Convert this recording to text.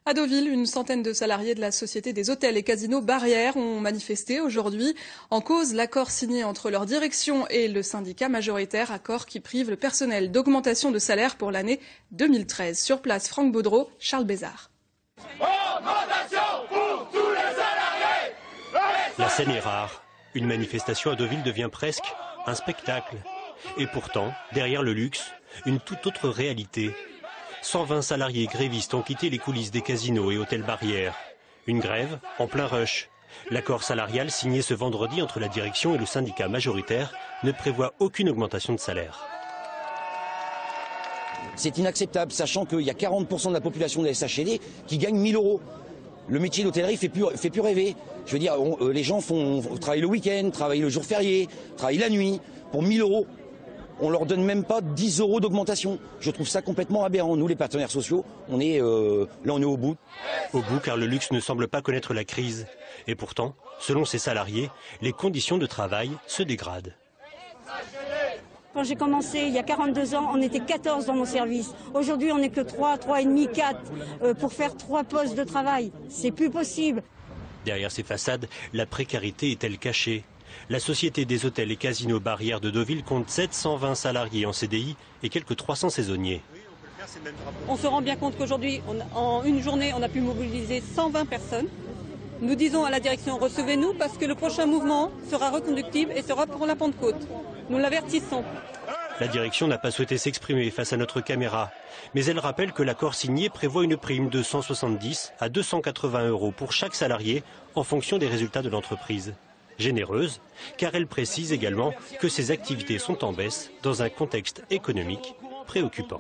À Deauville, une centaine de salariés de la Société des hôtels et casinos Barrière ont manifesté aujourd'hui. En cause, l'accord signé entre leur direction et le syndicat majoritaire, accord qui prive le personnel d'augmentation de salaire pour l'année 2013. Sur place, Franck Baudreau, Charles Bézard. Augmentation pour tous les salariés. La scène est rare. Une manifestation à Deauville devient presque un spectacle. Et pourtant, derrière le luxe, une toute autre réalité. 120 salariés grévistes ont quitté les coulisses des casinos et hôtels Barrière. Une grève en plein rush. L'accord salarial signé ce vendredi entre la direction et le syndicat majoritaire ne prévoit aucune augmentation de salaire. C'est inacceptable, sachant qu'il y a 40% de la population de la SHL qui gagne 1 000 €. Le métier d'hôtellerie fait plus rêver. Je veux dire, les gens travaillent le week-end, travaillent le jour férié, travaillent la nuit. Pour 1 000 €, on leur donne même pas 10 € d'augmentation. Je trouve ça complètement aberrant. Nous, les partenaires sociaux, on est au bout. Au bout, car le luxe ne semble pas connaître la crise. Et pourtant, selon ces salariés, les conditions de travail se dégradent. Quand j'ai commencé il y a 42 ans, on était 14 dans mon service. Aujourd'hui, on n'est que 3 et demi, 4 pour faire 3 postes de travail. C'est plus possible. Derrière ces façades, la précarité est-elle cachée? La Société des hôtels et casinos Barrière de Deauville compte 720 salariés en CDI et quelques 300 saisonniers. On se rend bien compte qu'aujourd'hui, en une journée, on a pu mobiliser 120 personnes. Nous disons à la direction, recevez-nous parce que le prochain mouvement sera reconductible et sera pour la Pentecôte. Nous l'avertissons. La direction n'a pas souhaité s'exprimer face à notre caméra, mais elle rappelle que l'accord signé prévoit une prime de 170 à 280 € pour chaque salarié en fonction des résultats de l'entreprise. Généreuse, car elle précise également que ses activités sont en baisse dans un contexte économique préoccupant.